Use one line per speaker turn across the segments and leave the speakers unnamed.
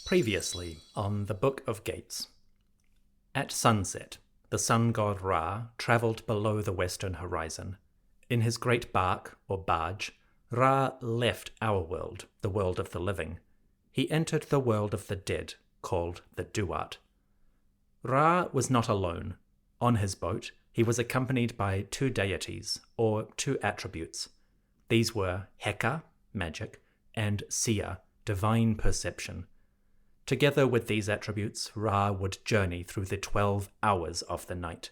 Previously on the Book of Gates. At sunset, the sun god Ra travelled below the western horizon. In his great bark, or barge, Ra left our world, the world of the living. He entered the world of the dead, called the Duat. Ra was not alone. On his boat, he was accompanied by two deities, or two attributes. These were Heka, magic, and Sia, divine perception. Together with these attributes, Ra would journey through the 12 hours of the night.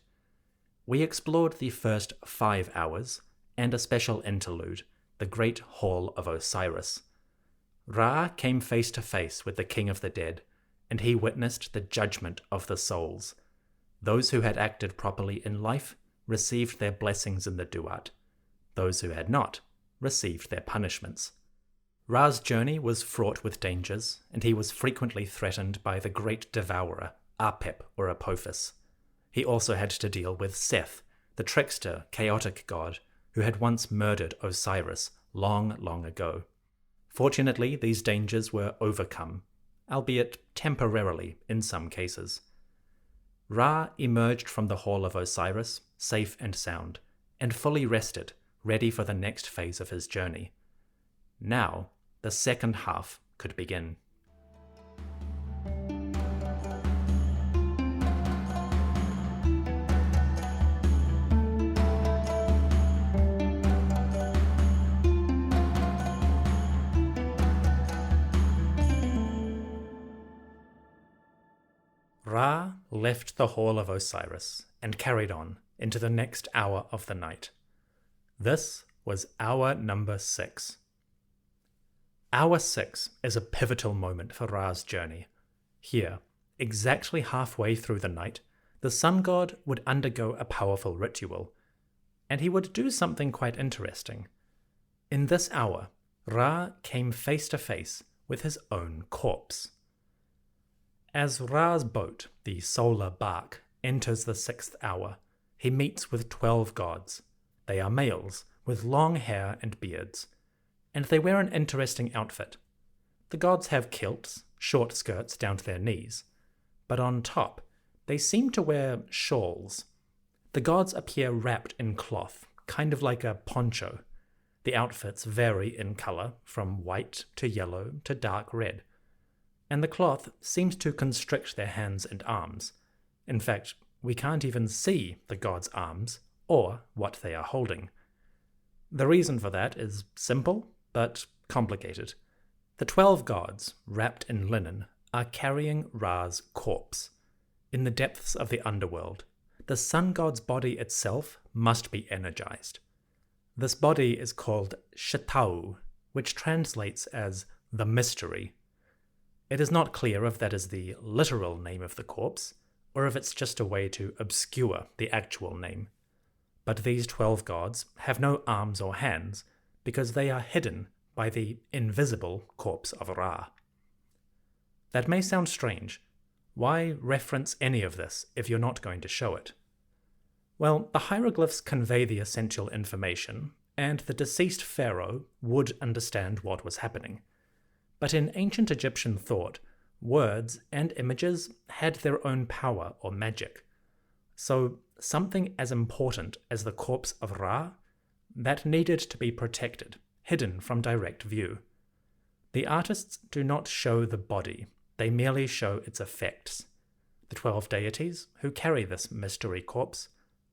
We explored the first 5 hours, and a special interlude, the Great Hall of Osiris. Ra came face to face with the King of the Dead, and he witnessed the judgment of the souls. Those who had acted properly in life received their blessings in the Duat. Those who had not received their punishments. Ra's journey was fraught with dangers, and he was frequently threatened by the great devourer, Apep or Apophis. He also had to deal with Seth, the trickster, chaotic god, who had once murdered Osiris long, long ago. Fortunately, these dangers were overcome, albeit temporarily in some cases. Ra emerged from the Hall of Osiris, safe and sound, and fully rested, ready for the next phase of his journey. Now, the second half could begin. Ra left the Hall of Osiris and carried on into the next hour of the night. This was hour number 6. Hour 6 is a pivotal moment for Ra's journey. Here, exactly halfway through the night, the sun god would undergo a powerful ritual, and he would do something quite interesting. In this hour, Ra came face to face with his own corpse. As Ra's boat, the solar bark, enters the 6th hour, he meets with 12 gods. They are males, with long hair and beards, and they wear an interesting outfit. The gods have kilts, short skirts down to their knees, but on top, they seem to wear shawls. The gods appear wrapped in cloth, kind of like a poncho. The outfits vary in color, from white to yellow to dark red, and the cloth seems to constrict their hands and arms. In fact, we can't even see the gods' arms or what they are holding. The reason for that is simple, but complicated. The 12 gods, wrapped in linen, are carrying Ra's corpse. In the depths of the underworld, the sun god's body itself must be energized. This body is called Shatau, which translates as the mystery. It is not clear if that is the literal name of the corpse, or if it's just a way to obscure the actual name. But these 12 gods have no arms or hands, because they are hidden by the invisible corpse of Ra. That may sound strange. Why reference any of this if you're not going to show it? Well, the hieroglyphs convey the essential information, and the deceased pharaoh would understand what was happening. But in ancient Egyptian thought, words and images had their own power or magic. So something as important as the corpse of Ra, that needed to be protected, hidden from direct view. The artists do not show the body, they merely show its effects. The 12 deities who carry this mystery corpse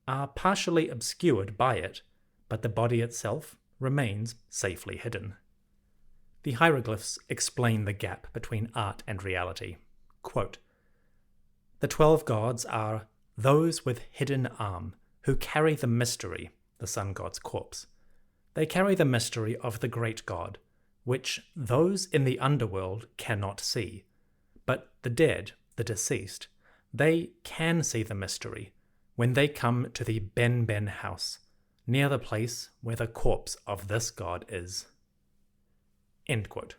are partially obscured by it, but the body itself remains safely hidden. The hieroglyphs explain the gap between art and reality. Quote, "The 12 gods are those with hidden arm, who carry the mystery, the sun god's corpse. They carry the mystery of the great god, which those in the underworld cannot see. But the dead, the deceased, they can see the mystery when they come to the Ben house, near the place where the corpse of this god is." End quote.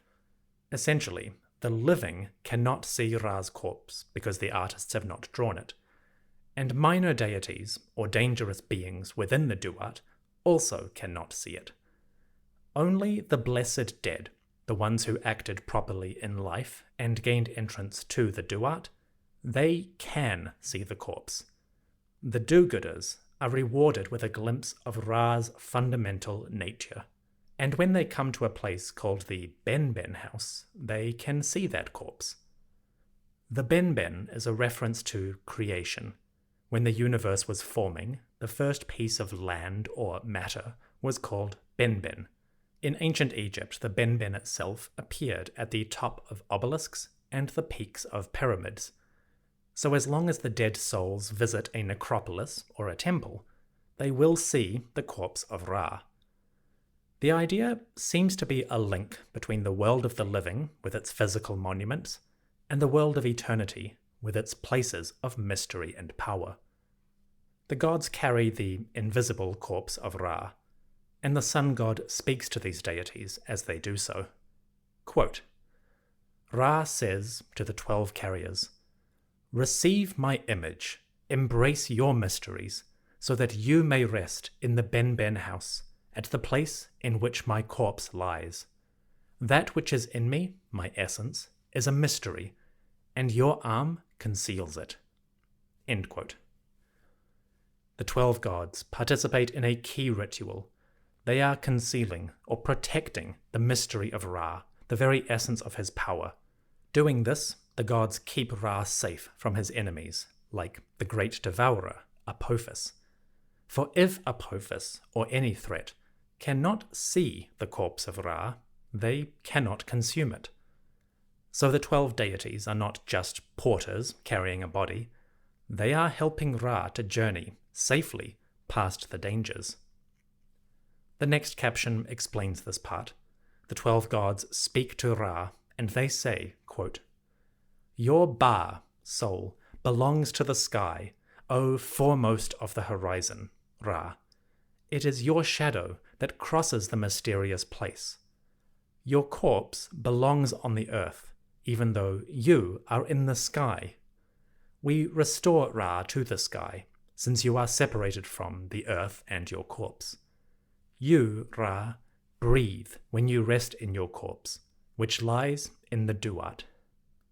Essentially, the living cannot see Ra's corpse because the artists have not drawn it, and minor deities, or dangerous beings within the Duat, also cannot see it. Only the blessed dead, the ones who acted properly in life and gained entrance to the duat, they can see the corpse. The do-gooders are rewarded with a glimpse of Ra's fundamental nature. And when they come to a place called the Ben house, they can see that corpse. The Ben is a reference to creation. When the universe was forming, the first piece of land or matter was called Ben. In ancient Egypt, the Ben itself appeared at the top of obelisks and the peaks of pyramids. So as long as the dead souls visit a necropolis or a temple, they will see the corpse of Ra. The idea seems to be a link between the world of the living, with its physical monuments, and the world of eternity, with its places of mystery and power. The gods carry the invisible corpse of Ra, and the sun god speaks to these deities as they do so. Quote, Ra says to the 12 carriers, "Receive my image, embrace your mysteries, so that you may rest in the Ben house, at the place in which my corpse lies. That which is in me, my essence, is a mystery, and your arm conceals it." End quote. The 12 gods participate in a key ritual. They are concealing or protecting the mystery of Ra, the very essence of his power. Doing this, the gods keep Ra safe from his enemies, like the great devourer, Apophis. For if Apophis, or any threat, cannot see the corpse of Ra, they cannot consume it. So the 12 deities are not just porters carrying a body, they are helping Ra to journey safely past the dangers. The next caption explains this part. The 12 gods speak to Ra, and they say, quote, "Your Ba, soul, belongs to the sky, O foremost of the horizon, Ra. It is your shadow that crosses the mysterious place. Your corpse belongs on the earth, even though you are in the sky. We restore Ra to the sky, since you are separated from the earth and your corpse. You, Ra, breathe when you rest in your corpse, which lies in the duat."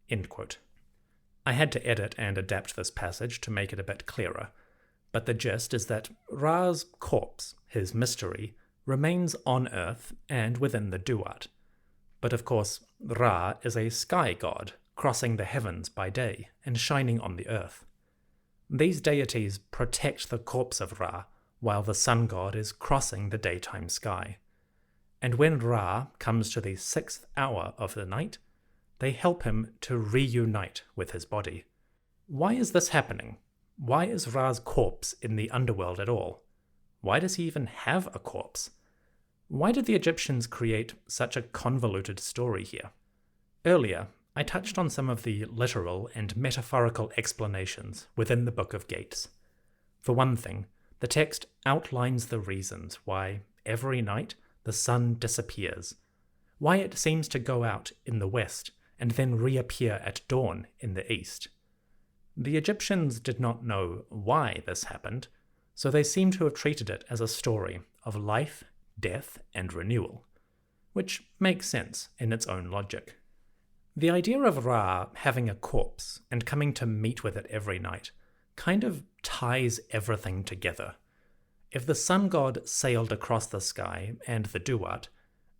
End quote. I had to edit and adapt this passage to make it a bit clearer, but the gist is that Ra's corpse, his mystery, remains on earth and within the duat. But of course, Ra is a sky god, crossing the heavens by day and shining on the earth. These deities protect the corpse of Ra, while the sun god is crossing the daytime sky. And when Ra comes to the 6th hour of the night, they help him to reunite with his body. Why is this happening? Why is Ra's corpse in the underworld at all? Why does he even have a corpse? Why did the Egyptians create such a convoluted story here? Earlier, I touched on some of the literal and metaphorical explanations within the Book of Gates. For one thing, the text outlines the reasons why every night the sun disappears, why it seems to go out in the west and then reappear at dawn in the east. The Egyptians did not know why this happened, so they seem to have treated it as a story of life, death, and renewal, which makes sense in its own logic. The idea of Ra having a corpse and coming to meet with it every night kind of ties everything together. If the sun god sailed across the sky and the duat,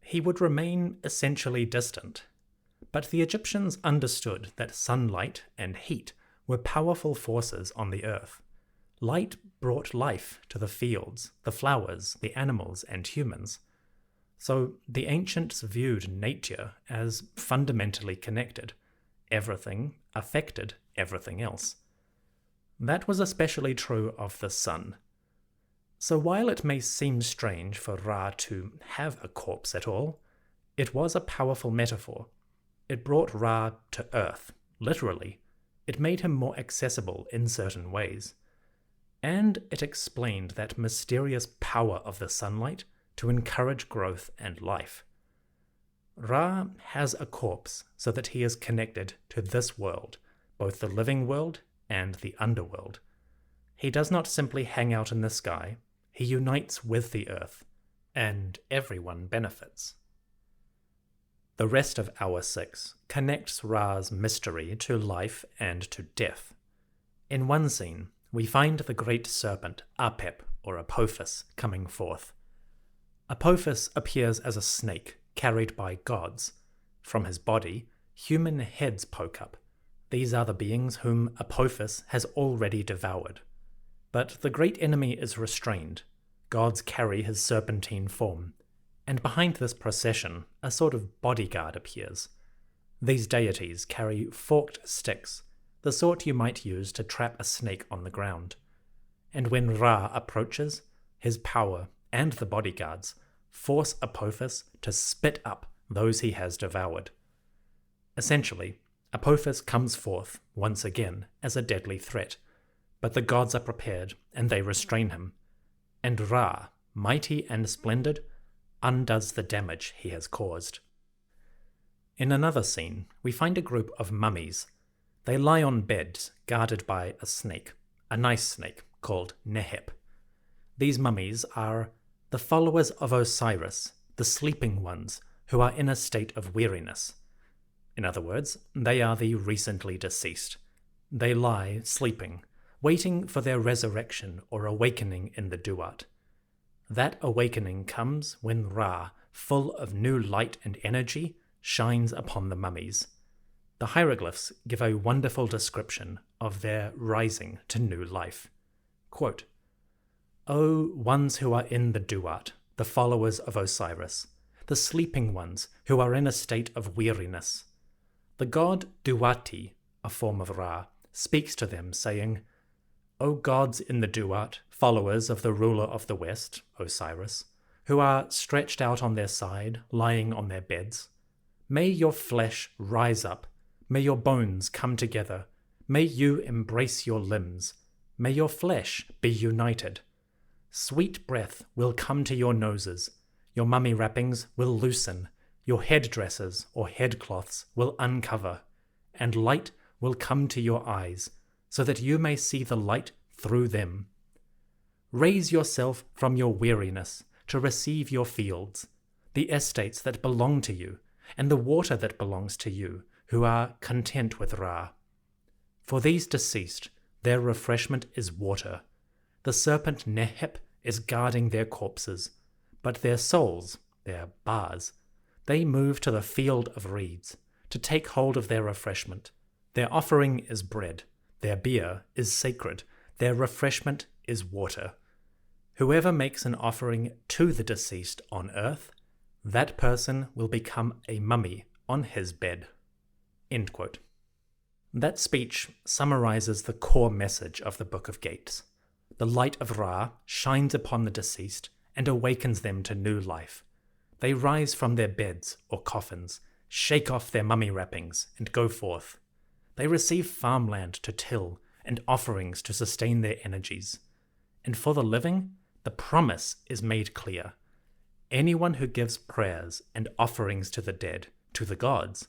he would remain essentially distant. But the Egyptians understood that sunlight and heat were powerful forces on the earth. Light brought life to the fields, the flowers, the animals, and humans. So the ancients viewed nature as fundamentally connected. Everything affected everything else. That was especially true of the sun. So while it may seem strange for Ra to have a corpse at all, it was a powerful metaphor. It brought Ra to earth, literally. It made him more accessible in certain ways. And it explained that mysterious power of the sunlight to encourage growth and life. Ra has a corpse so that he is connected to this world, both the living world and the underworld. He does not simply hang out in the sky, he unites with the earth, and everyone benefits. The rest of Hour 6 connects Ra's mystery to life and to death. In one scene, we find the great serpent Apep, or Apophis, coming forth. Apophis appears as a snake carried by gods. From his body, human heads poke up. These are the beings whom Apophis has already devoured. But the great enemy is restrained. Gods carry his serpentine form, and behind this procession, a sort of bodyguard appears. These deities carry forked sticks, the sort you might use to trap a snake on the ground. And when Ra approaches, his power and the bodyguards force Apophis to spit up those he has devoured. Essentially, Apophis comes forth once again as a deadly threat, but the gods are prepared and they restrain him, and Ra, mighty and splendid, undoes the damage he has caused. In another scene, we find a group of mummies. They lie on beds guarded by a snake, a nice snake called Neheb. These mummies are the followers of Osiris, the sleeping ones who are in a state of weariness. In other words, they are the recently deceased. They lie sleeping, waiting for their resurrection or awakening in the Duat. That awakening comes when Ra, full of new light and energy, shines upon the mummies. The hieroglyphs give a wonderful description of their rising to new life. Quote, "O ones who are in the Duat, the followers of Osiris, the sleeping ones who are in a state of weariness. The god Duati, a form of Ra, speaks to them, saying, O gods in the Duat, followers of the ruler of the West, Osiris, who are stretched out on their side, lying on their beds, may your flesh rise up, may your bones come together, may you embrace your limbs, may your flesh be united. Sweet breath will come to your noses, your mummy wrappings will loosen, your headdresses or headcloths will uncover, and light will come to your eyes, so that you may see the light through them. Raise yourself from your weariness to receive your fields, the estates that belong to you, and the water that belongs to you, who are content with Ra. For these deceased, their refreshment is water. The serpent Neheb is guarding their corpses, but their souls, their bars, they move to the field of reeds, to take hold of their refreshment. Their offering is bread, their beer is sacred, their refreshment is water. Whoever makes an offering to the deceased on earth, that person will become a mummy on his bed." End quote. That speech summarizes the core message of the Book of Gates. The light of Ra shines upon the deceased and awakens them to new life. They rise from their beds or coffins, shake off their mummy wrappings, and go forth. They receive farmland to till and offerings to sustain their energies. And for the living, the promise is made clear. Anyone who gives prayers and offerings to the dead, to the gods,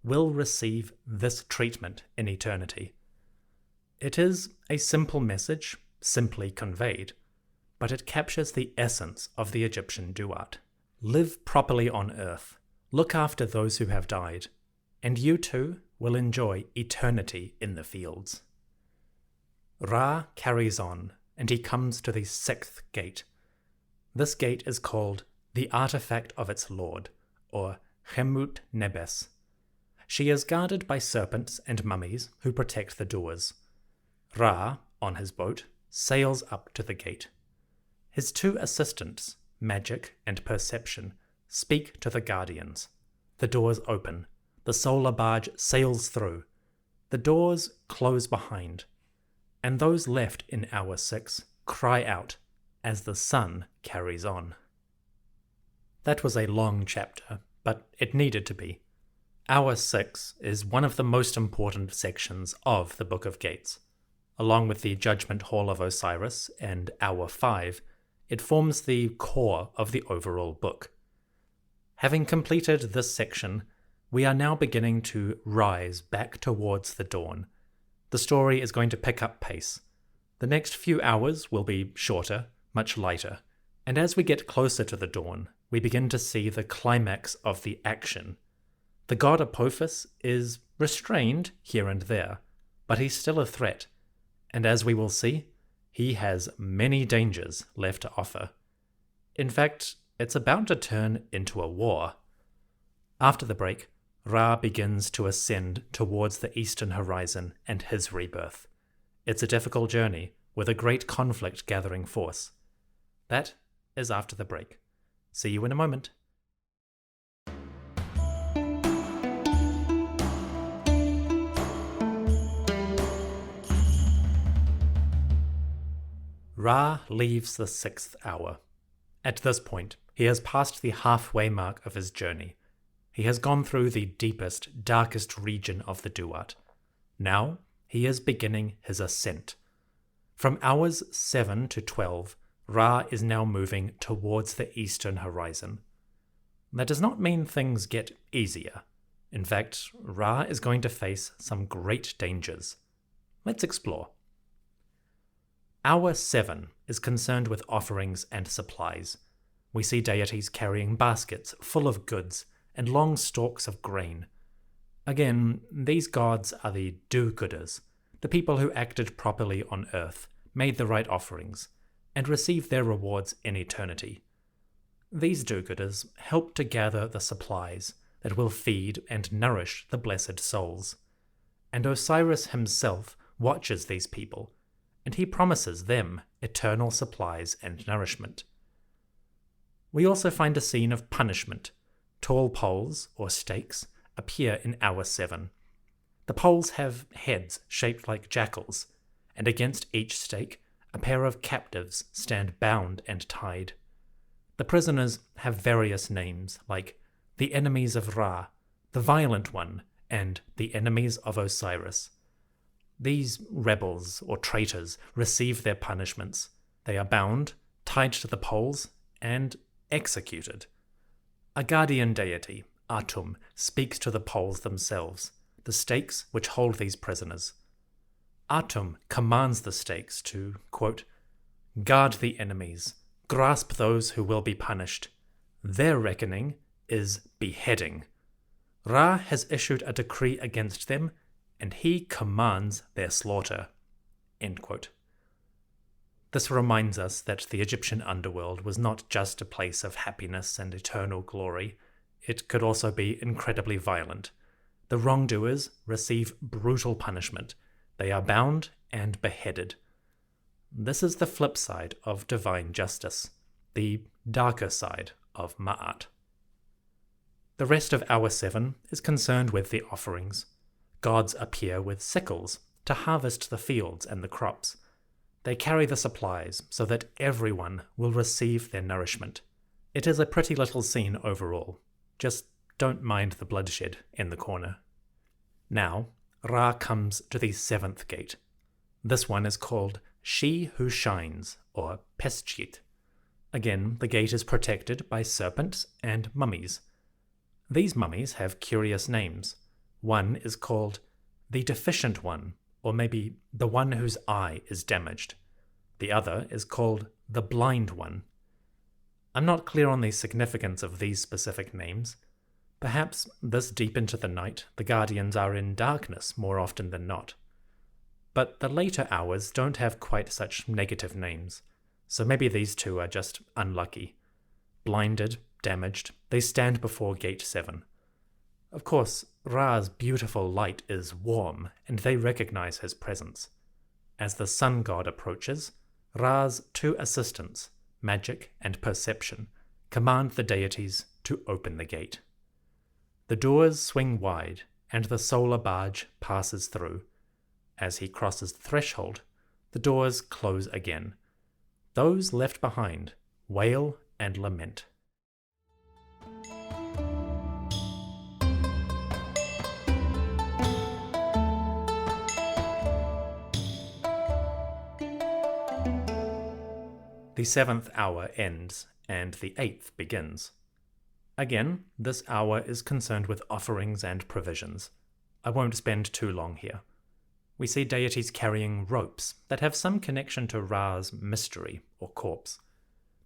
will receive this treatment in eternity. It is a simple message, simply conveyed, but it captures the essence of the Egyptian Duat. Live properly on earth, look after those who have died, and you too will enjoy eternity in the fields. Ra carries on, and he comes to the sixth gate. This gate is called the Artifact of its Lord, or Chemut Nebes. She is guarded by serpents and mummies who protect the doors. Ra, on his boat, sails up to the gate. His two assistants, Magic and Perception, speak to the guardians. The doors open. The solar barge sails through. The doors close behind. And those left in Hour 6 cry out as the sun carries on. That was a long chapter, but it needed to be. Hour 6 is one of the most important sections of the Book of Gates. Along with the Judgment Hall of Osiris and Hour 5, it forms the core of the overall book. Having completed this section, we are now beginning to rise back towards the dawn. The story is going to pick up pace. The next few hours will be shorter, much lighter, and as we get closer to the dawn, we begin to see the climax of the action. The god Apophis is restrained here and there, but he's still a threat, and as we will see, he has many dangers left to offer. In fact, it's about to turn into a war. After the break, Ra begins to ascend towards the eastern horizon and his rebirth. It's a difficult journey, with a great conflict gathering force. That is after the break. See you in a moment. Ra leaves the 6th hour. At this point, he has passed the halfway mark of his journey. He has gone through the deepest, darkest region of the Duat. Now, he is beginning his ascent. From hours 7 to 12, Ra is now moving towards the eastern horizon. That does not mean things get easier. In fact, Ra is going to face some great dangers. Let's explore. Hour 7 is concerned with offerings and supplies. We see deities carrying baskets full of goods and long stalks of grain. Again, these gods are the do-gooders, the people who acted properly on earth, made the right offerings, and received their rewards in eternity. These do-gooders help to gather the supplies that will feed and nourish the blessed souls. And Osiris himself watches these people, and he promises them eternal supplies and nourishment. We also find a scene of punishment. Tall poles, or stakes, appear in hour 7. The poles have heads shaped like jackals, and against each stake, a pair of captives stand bound and tied. The prisoners have various names, like the enemies of Ra, the violent one, and the enemies of Osiris. These rebels or traitors receive their punishments. They are bound, tied to the poles, and executed. A guardian deity, Atum, speaks to the poles themselves, the stakes which hold these prisoners. Atum commands the stakes to, quote, guard the enemies, grasp those who will be punished. Their reckoning is beheading. Ra has issued a decree against them, and he commands their slaughter. End quote. This reminds us that the Egyptian underworld was not just a place of happiness and eternal glory. It could also be incredibly violent. The wrongdoers receive brutal punishment. They are bound and beheaded. This is the flip side of divine justice, the darker side of Ma'at. The rest of hour 7 is concerned with the offerings. Gods appear with sickles to harvest the fields and the crops. They carry the supplies so that everyone will receive their nourishment. It is a pretty little scene overall. Just don't mind the bloodshed in the corner. Now, Ra comes to the 7th gate. This one is called She Who Shines, or Peschit. Again, the gate is protected by serpents and mummies. These mummies have curious names. One is called the Deficient One, or maybe the one whose eye is damaged. The other is called the Blind One. I'm not clear on the significance of these specific names. Perhaps this deep into the night, the guardians are in darkness more often than not. But the later hours don't have quite such negative names, so maybe these two are just unlucky. Blinded, damaged, they stand before Gate 7. Of course, Ra's beautiful light is warm, and they recognize his presence. As the sun god approaches, Ra's two assistants, Magic and Perception, command the deities to open the gate. The doors swing wide, and the solar barge passes through. As he crosses the threshold, the doors close again. Those left behind wail and lament. The 7th hour ends, and the 8th begins. Again, this hour is concerned with offerings and provisions. I won't spend too long here. We see deities carrying ropes that have some connection to Ra's mystery or corpse.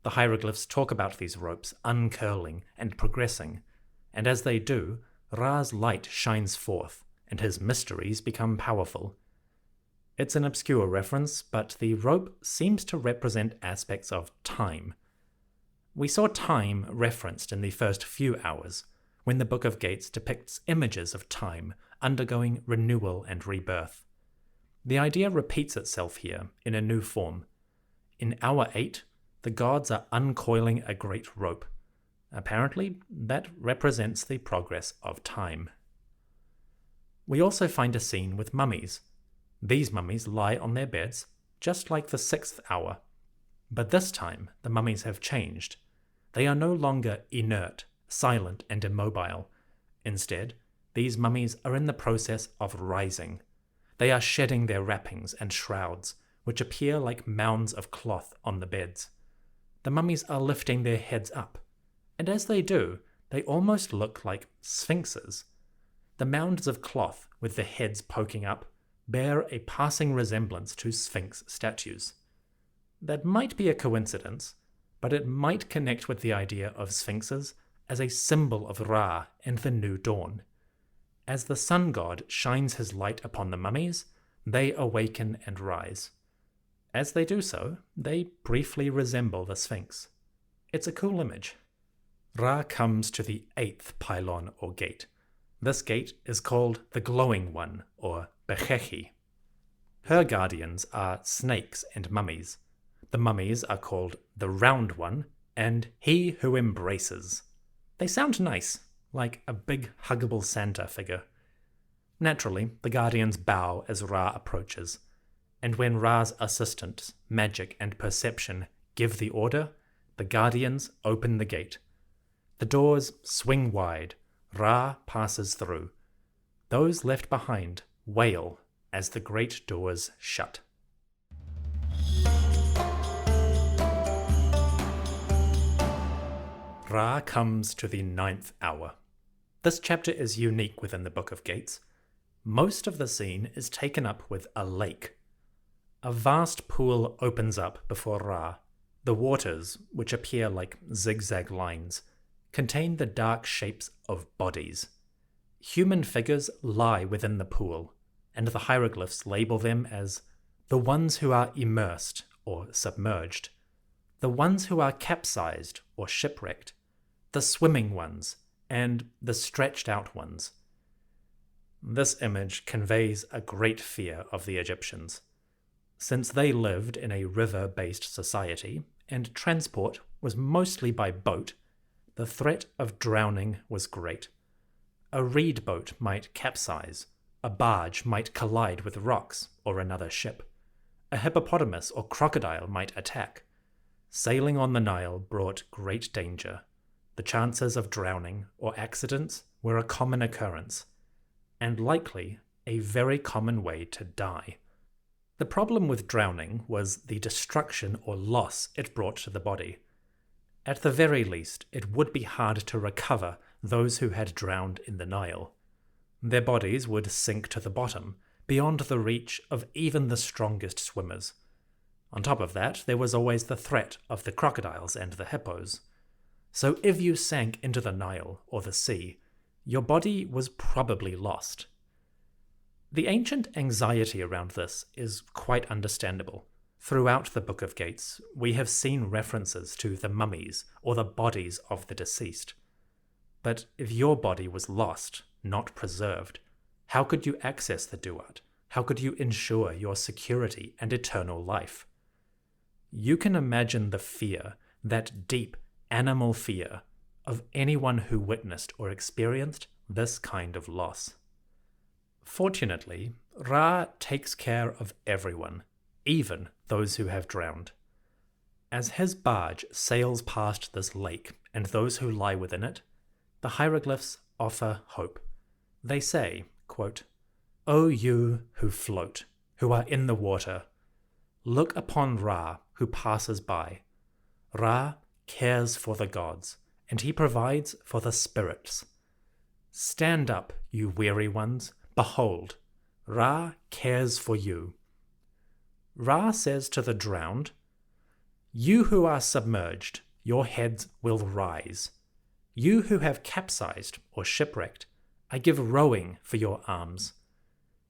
The hieroglyphs talk about these ropes uncurling and progressing, and as they do, Ra's light shines forth, and his mysteries become powerful. It's an obscure reference, but the rope seems to represent aspects of time. We saw time referenced in the first few hours, when the Book of Gates depicts images of time undergoing renewal and rebirth. The idea repeats itself here in a new form. In Hour 8, the gods are uncoiling a great rope. Apparently, that represents the progress of time. We also find a scene with mummies. These mummies lie on their beds, just like the 6th hour. But this time, the mummies have changed. They are no longer inert, silent, and immobile. Instead, these mummies are in the process of rising. They are shedding their wrappings and shrouds, which appear like mounds of cloth on the beds. The mummies are lifting their heads up, and as they do, they almost look like sphinxes. The mounds of cloth with the heads poking up bear a passing resemblance to sphinx statues. That might be a coincidence, but it might connect with the idea of sphinxes as a symbol of Ra and the new dawn. As the sun god shines his light upon the mummies, they awaken and rise. As they do so, they briefly resemble the sphinx. It's a cool image. Ra comes to the 8th pylon or gate. This gate is called the Glowing One, or Bechechi. Her guardians are snakes and mummies. The mummies are called the Round One and He Who Embraces. They sound nice, like a big huggable Santa figure. Naturally, the guardians bow as Ra approaches, and when Ra's assistants, magic and perception, give the order, the guardians open the gate. The doors swing wide. Ra passes through. Those left behind wail as the great doors shut. Ra comes to the 9th hour. This chapter is unique within the Book of Gates. Most of the scene is taken up with a lake. A vast pool opens up before Ra. The waters, which appear like zigzag lines, contain the dark shapes of bodies. Human figures lie within the pool, and the hieroglyphs label them as the ones who are immersed or submerged, the ones who are capsized or shipwrecked, the swimming ones, and the stretched out ones. This image conveys a great fear of the Egyptians. Since they lived in a river-based society, and transport was mostly by boat, the threat of drowning was great. A reed boat might capsize, a barge might collide with rocks or another ship, a hippopotamus or crocodile might attack. Sailing on the Nile brought great danger. The chances of drowning or accidents were a common occurrence, and likely a very common way to die. The problem with drowning was the destruction or loss it brought to the body. At the very least, it would be hard to recover those who had drowned in the Nile. Their bodies would sink to the bottom, beyond the reach of even the strongest swimmers. On top of that, there was always the threat of the crocodiles and the hippos. So if you sank into the Nile or the sea, your body was probably lost. The ancient anxiety around this is quite understandable. Throughout the Book of Gates, we have seen references to the mummies or the bodies of the deceased. But if your body was lost, not preserved, how could you access the Duat? How could you ensure your security and eternal life? You can imagine the fear, that deep animal fear, of anyone who witnessed or experienced this kind of loss. Fortunately, Ra takes care of everyone, even those who have drowned. As his barge sails past this lake and those who lie within it, the hieroglyphs offer hope. They say, quote, "O you who float, who are in the water, look upon Ra who passes by. Ra cares for the gods, and he provides for the spirits. Stand up, you weary ones, behold, Ra cares for you." Ra says to the drowned, "You who are submerged, your heads will rise. You who have capsized or shipwrecked, I give rowing for your arms.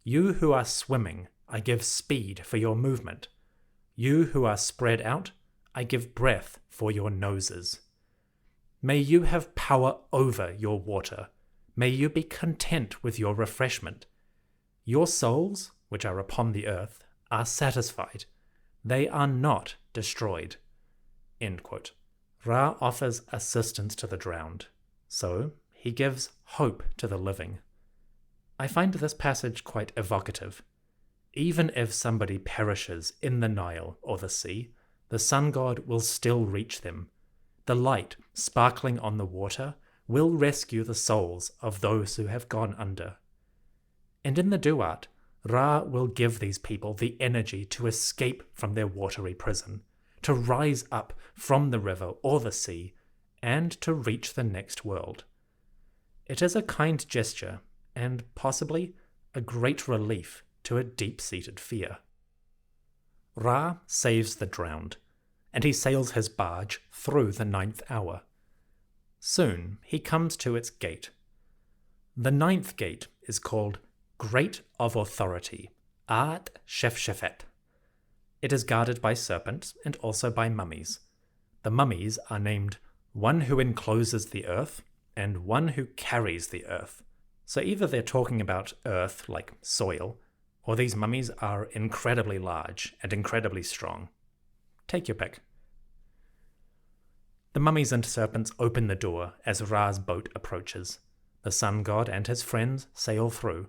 You who are swimming, I give speed for your movement. You who are spread out, I give breath for your noses. May you have power over your water. May you be content with your refreshment. Your souls, which are upon the earth, are satisfied. They are not destroyed." End quote. Ra offers assistance to the drowned, so he gives hope to the living. I find this passage quite evocative. Even if somebody perishes in the Nile or the sea, the sun god will still reach them. The light sparkling on the water will rescue the souls of those who have gone under. And in the Duat, Ra will give these people the energy to escape from their watery prison, to rise up from the river or the sea, and to reach the next world. It is a kind gesture, and possibly a great relief to a deep-seated fear. Ra saves the drowned, and he sails his barge through the 9th hour. Soon he comes to its gate. The 9th gate is called Gate of Authority, At Shefshefet. It is guarded by serpents and also by mummies. The mummies are named One Who Encloses the Earth and One Who Carries the Earth. So either they're talking about earth, like soil, or these mummies are incredibly large and incredibly strong. Take your pick. The mummies and serpents open the door as Ra's boat approaches. The sun god and his friends sail through.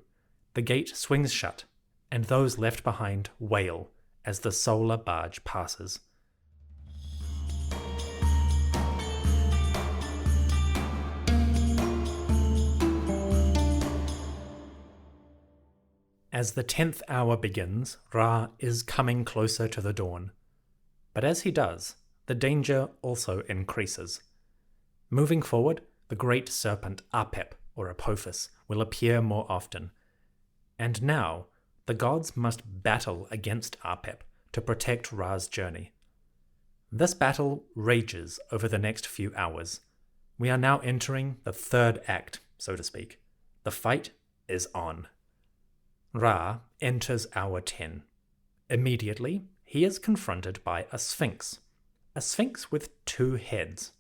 The gate swings shut, and those left behind wail as the solar barge passes. As the 10th hour begins, Ra is coming closer to the dawn. But as he does, the danger also increases. Moving forward, the great serpent Apep, or Apophis, will appear more often. And now, the gods must battle against Apep to protect Ra's journey. This battle rages over the next few hours. We are now entering the 3rd act, so to speak. The fight is on. Ra enters hour 10. Immediately, he is confronted by a sphinx with 2 heads.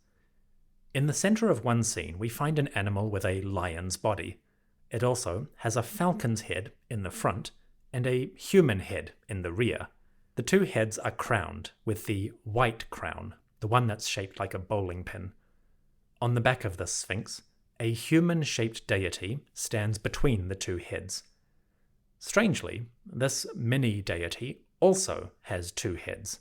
In the center of one scene, we find an animal with a lion's body. It also has a falcon's head in the front and a human head in the rear. The 2 heads are crowned with the white crown, the one that's shaped like a bowling pin. On the back of the sphinx, a human-shaped deity stands between the 2 heads. Strangely, this mini-deity also has 2 heads.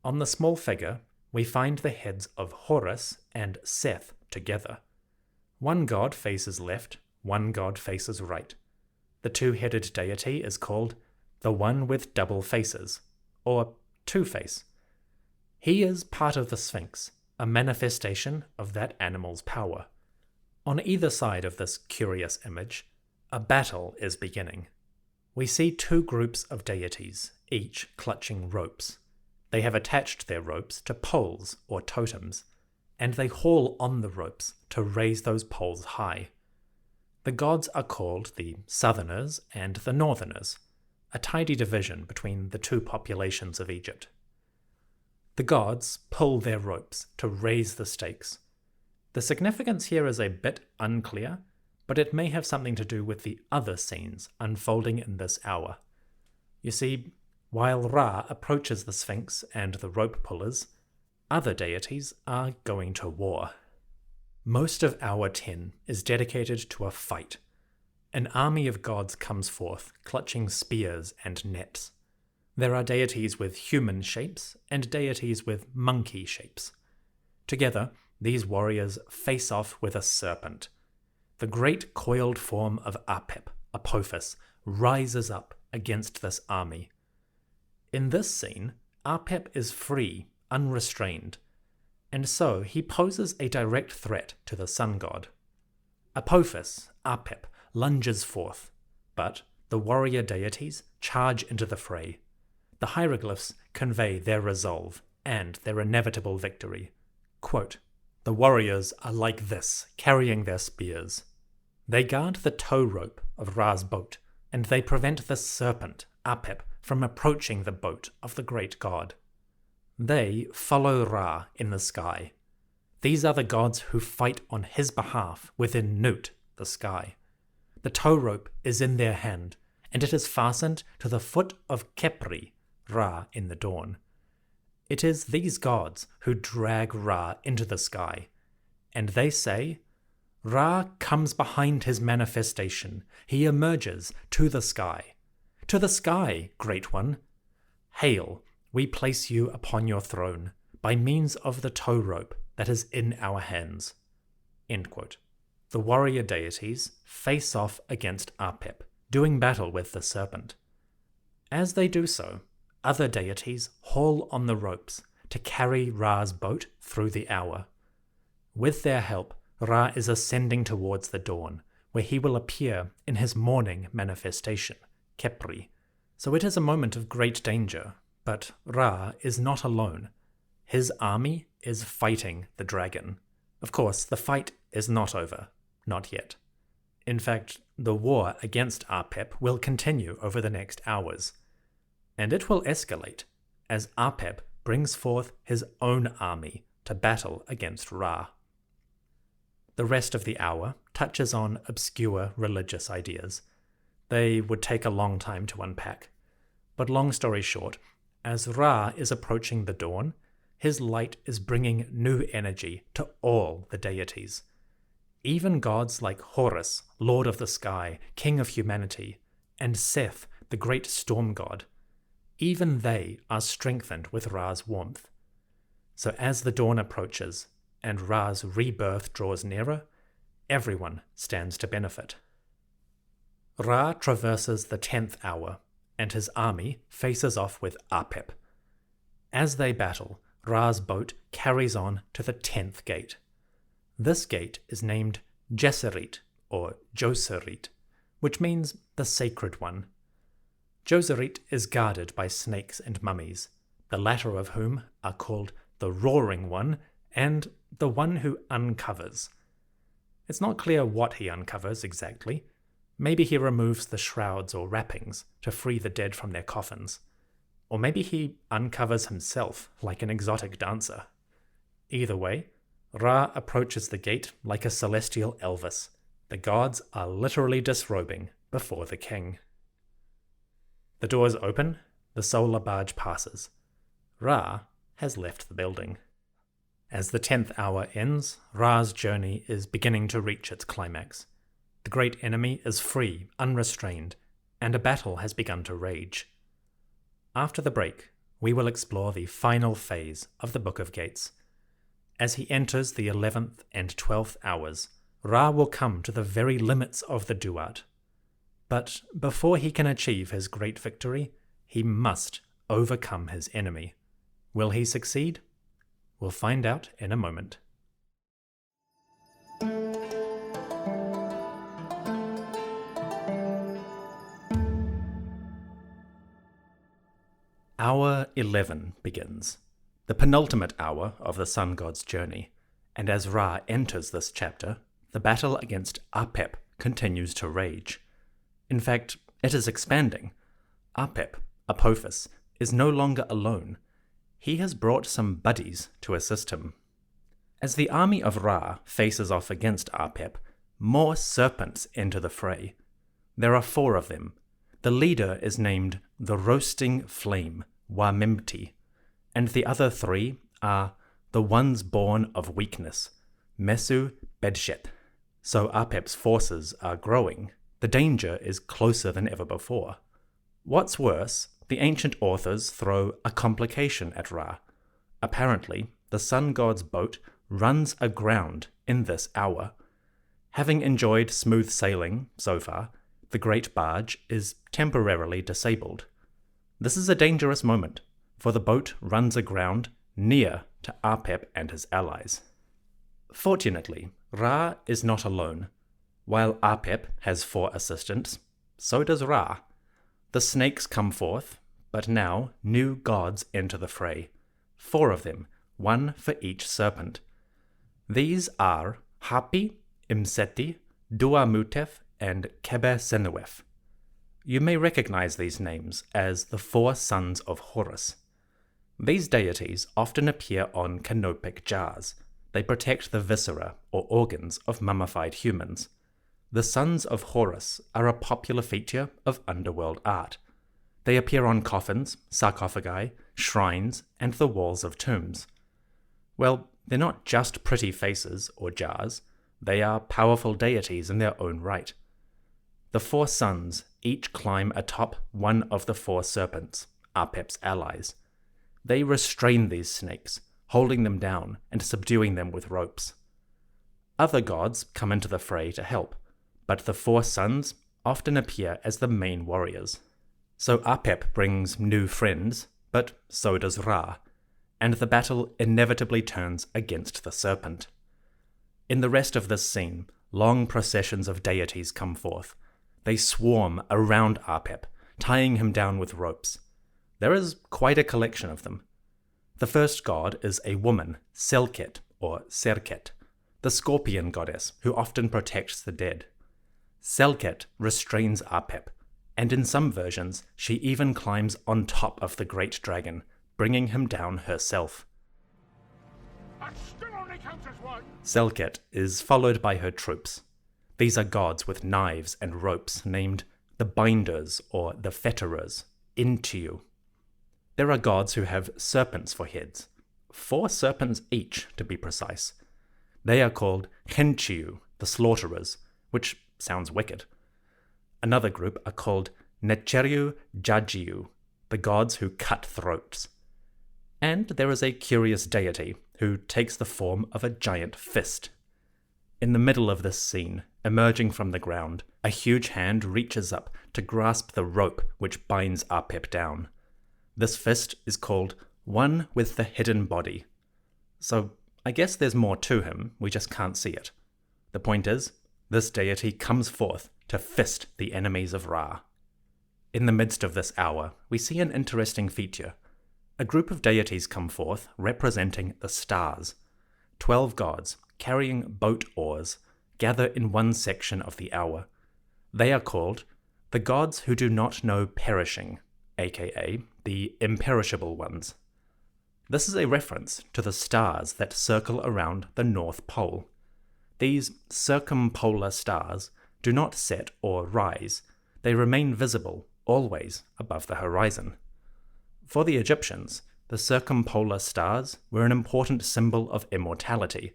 On the small figure, we find the heads of Horus and Seth together. One god faces left, one god faces right. The 2-headed deity is called the One with Double Faces, or Two-Face. He is part of the Sphinx, a manifestation of that animal's power. On either side of this curious image, a battle is beginning. We see 2 groups of deities, each clutching ropes. They have attached their ropes to poles or totems, and they haul on the ropes to raise those poles high. The gods are called the Southerners and the Northerners, a tidy division between the 2 populations of Egypt. The gods pull their ropes to raise the stakes. The significance here is a bit unclear, but it may have something to do with the other scenes unfolding in this hour. You see, while Ra approaches the Sphinx and the rope pullers, other deities are going to war. Most of hour 10 is dedicated to a fight. An army of gods comes forth, clutching spears and nets. There are deities with human shapes and deities with monkey shapes. Together, these warriors face off with a serpent. The great coiled form of Apep, Apophis, rises up against this army. In this scene, Apep is free, unrestrained, and so he poses a direct threat to the sun god. Apophis, Apep, lunges forth, but the warrior deities charge into the fray. The hieroglyphs convey their resolve and their inevitable victory. Quote, "The warriors are like this, carrying their spears. They guard the tow rope of Ra's boat, and they prevent the serpent, Apep, from approaching the boat of the great god. They follow Ra in the sky. These are the gods who fight on his behalf within Nut, the sky. The tow rope is in their hand, and it is fastened to the foot of Khepri, Ra in the dawn. It is these gods who drag Ra into the sky, and they say, Ra comes behind his manifestation, he emerges to the sky. To the sky, Great One! Hail, we place you upon your throne, by means of the tow rope that is in our hands. End quote. The warrior deities face off against Apep, doing battle with the serpent. As they do so, other deities haul on the ropes to carry Ra's boat through the hour. With their help, Ra is ascending towards the dawn, where he will appear in his morning manifestation, Khepri. So it is a moment of great danger, but Ra is not alone. His army is fighting the dragon. Of course, the fight is not over. Not yet. In fact, the war against Apep will continue over the next hours. And it will escalate as Apep brings forth his own army to battle against Ra. The rest of the hour touches on obscure religious ideas. They would take a long time to unpack. But long story short, as Ra is approaching the dawn, his light is bringing new energy to all the deities. Even gods like Horus, Lord of the Sky, King of Humanity, and Seth, the great storm god, even they are strengthened with Ra's warmth. So as the dawn approaches and Ra's rebirth draws nearer, everyone stands to benefit. Ra traverses the 10th hour, and his army faces off with Apep. As they battle, Ra's boat carries on to the 10th gate. This gate is named Gesserit, or Joserit, which means the Sacred One. Joserit is guarded by snakes and mummies, the latter of whom are called the Roaring One and the One who uncovers. It's not clear what he uncovers exactly. Maybe he removes the shrouds or wrappings to free the dead from their coffins. Or maybe he uncovers himself like an exotic dancer. Either way, Ra approaches the gate like a celestial Elvis. The gods are literally disrobing before the king. The doors open, the solar barge passes. Ra has left the building. As the 10th hour ends, Ra's journey is beginning to reach its climax. The great enemy is free, unrestrained, and a battle has begun to rage. After the break, we will explore the final phase of the Book of Gates. As he enters the 11th and 12th hours, Ra will come to the very limits of the Duat. But before he can achieve his great victory, he must overcome his enemy. Will he succeed? We'll find out in a moment. Hour 11 begins, the penultimate hour of the sun god's journey, and as Ra enters this chapter, the battle against Apep continues to rage. In fact, it is expanding. Apep, Apophis, is no longer alone. He has brought some buddies to assist him. As the army of Ra faces off against Apep, more serpents enter the fray. There are 4 of them. The leader is named the Roasting Flame, Wamimti, and the other 3 are the ones born of weakness, Mesu Bedshet. So Apep's forces are growing. The danger is closer than ever before. What's worse, the ancient authors throw a complication at Ra. Apparently, the sun god's boat runs aground in this hour. Having enjoyed smooth sailing so far, the great barge is temporarily disabled. This is a dangerous moment, for the boat runs aground near to Apep and his allies. Fortunately, Ra is not alone. While Apep has 4 assistants, so does Ra. The snakes come forth, but now new gods enter the fray. 4 of them, 1 for each serpent. These are Hapi, Imseti, Duamutef and Kebe-Senuef. You may recognize these names as the 4 sons of Horus. These deities often appear on canopic jars. They protect the viscera or organs of mummified humans. The sons of Horus are a popular feature of underworld art. They appear on coffins, sarcophagi, shrines, and the walls of tombs. Well, they're not just pretty faces or jars, they are powerful deities in their own right. The 4 sons each climb atop one of the 4 serpents, Apep's allies. They restrain these snakes, holding them down and subduing them with ropes. Other gods come into the fray to help, but the 4 sons often appear as the main warriors. So Apep brings new friends, but so does Ra, and the battle inevitably turns against the serpent. In the rest of this scene, long processions of deities come forth. They swarm around Apep, tying him down with ropes. There is quite a collection of them. The first god is a woman, Selket or Serket, the scorpion goddess who often protects the dead. Selket restrains Apep, and in some versions she even climbs on top of the great dragon, bringing him down herself.
That still only counts as one.
Selket is followed by her troops. These are gods with knives and ropes named the Binders or the Fetterers, Intiu. There are gods who have serpents for heads, 4 serpents each to be precise. They are called Henchiu, the Slaughterers, which sounds wicked. Another group are called Necheru Jajiu, the gods who cut throats. And there is a curious deity who takes the form of a giant fist. In the middle of this scene, emerging from the ground, a huge hand reaches up to grasp the rope which binds Apep down. This fist is called One with the Hidden Body. So I guess there's more to him, we just can't see it. The point is, this deity comes forth to fist the enemies of Ra. In the midst of this hour, we see an interesting feature. A group of deities come forth representing the stars. 12 gods, carrying boat oars, gather in one section of the hour. They are called the gods who do not know perishing, aka the imperishable ones. This is a reference to the stars that circle around the North Pole. These circumpolar stars do not set or rise, they remain visible always above the horizon. For the Egyptians, the circumpolar stars were an important symbol of immortality,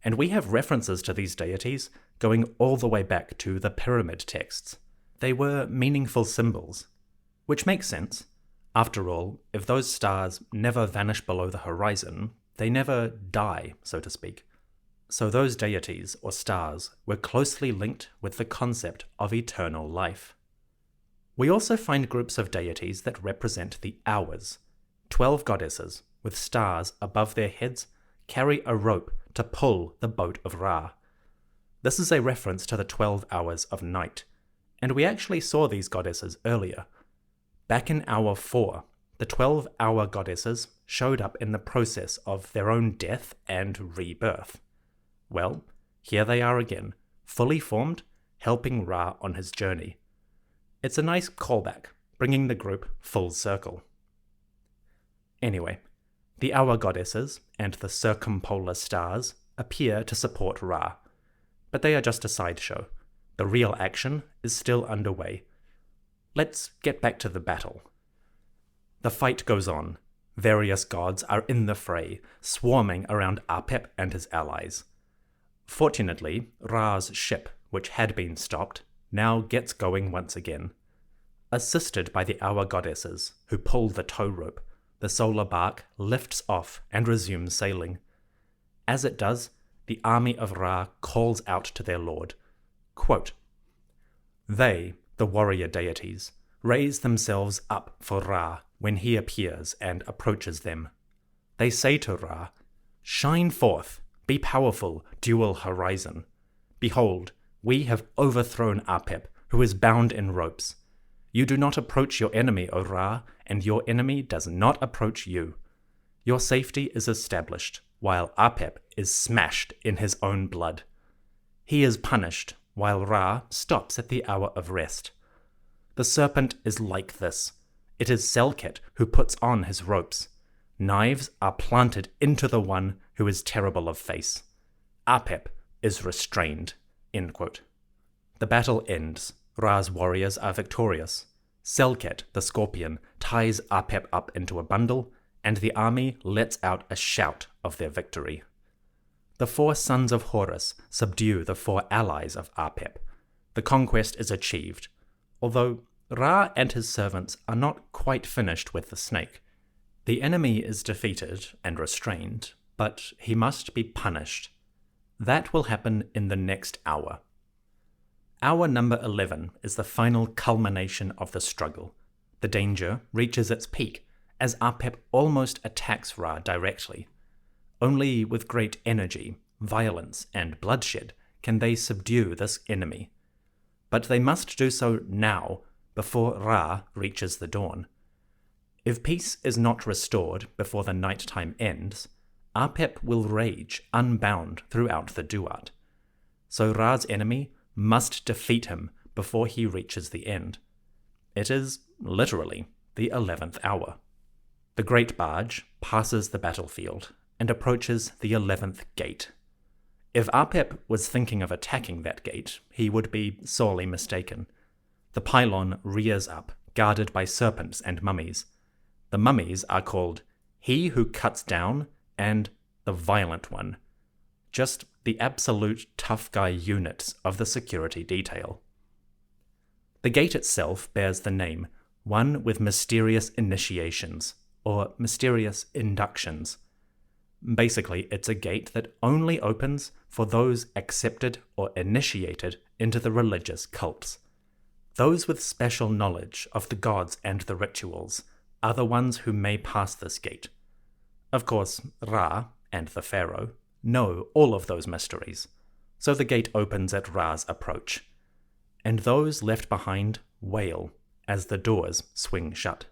and we have references to these deities going all the way back to the pyramid texts. They were meaningful symbols, which makes sense. After all, if those stars never vanish below the horizon, they never die, so to speak. So those deities, or stars, were closely linked with the concept of eternal life. We also find groups of deities that represent the hours. 12 goddesses, with stars above their heads, carry a rope to pull the boat of Ra. This is a reference to the 12 hours of night, and we actually saw these goddesses earlier. Back in Hour 4, the 12-hour goddesses showed up in the process of their own death and rebirth. Well, here they are again, fully formed, helping Ra on his journey. It's a nice callback, bringing the group full circle. Anyway, the hour goddesses and the circumpolar stars appear to support Ra, but they are just a sideshow. The real action is still underway. Let's get back to the battle. The fight goes on. Various gods are in the fray, swarming around Apep and his allies. Fortunately, Ra's ship, which had been stopped, now gets going once again. Assisted by the hour goddesses, who pull the tow rope, the solar bark lifts off and resumes sailing. As it does, the army of Ra calls out to their lord. Quote, "They, the warrior deities, raise themselves up for Ra when he appears and approaches them. They say to Ra, 'Shine forth, be powerful, dual horizon. Behold, we have overthrown Apep, who is bound in ropes. You do not approach your enemy, O Ra, and your enemy does not approach you. Your safety is established, while Apep is smashed in his own blood. He is punished, while Ra stops at the hour of rest. The serpent is like this. It is Selket who puts on his ropes. Knives are planted into the one who is terrible of face. Apep is restrained." End quote. The battle ends. Ra's warriors are victorious. Selket, the scorpion, ties Apep up into a bundle, and the army lets out a shout of their victory. The 4 sons of Horus subdue the 4 allies of Apep. The conquest is achieved, although Ra and his servants are not quite finished with the snake. The enemy is defeated and restrained, but he must be punished. That will happen in the next hour. Hour number 11 is the final culmination of the struggle. The danger reaches its peak as Apep almost attacks Ra directly. Only with great energy, violence, and bloodshed can they subdue this enemy. But they must do so now, before Ra reaches the dawn. If peace is not restored before the nighttime ends, Apep will rage unbound throughout the duat. So Ra's enemy must defeat him before he reaches the end. It is, literally, the 11th hour. The great barge passes the battlefield and approaches the 11th gate. If Apep was thinking of attacking that gate, he would be sorely mistaken. The pylon rears up, guarded by serpents and mummies. The mummies are called He Who Cuts Down and the Violent One. Just the absolute tough guy units of the security detail. The gate itself bears the name One with Mysterious Initiations, or Mysterious Inductions. Basically, it's a gate that only opens for those accepted or initiated into the religious cults. Those with special knowledge of the gods and the rituals are the ones who may pass this gate. Of course, Ra and the pharaoh know all of those mysteries, so the gate opens at Ra's approach, and those left behind wail as the doors swing shut.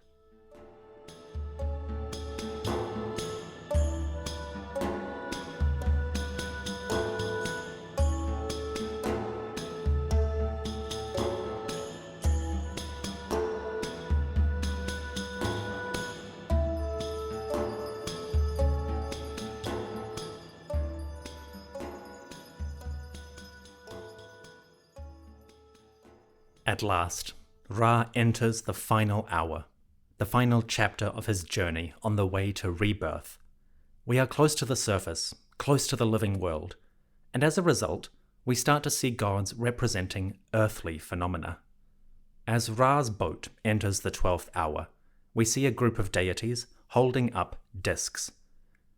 At last, Ra enters the final hour, the final chapter of his journey on the way to rebirth. We are close to the surface, close to the living world, and as a result, we start to see gods representing earthly phenomena. As Ra's boat enters the 12th hour, we see a group of deities holding up discs.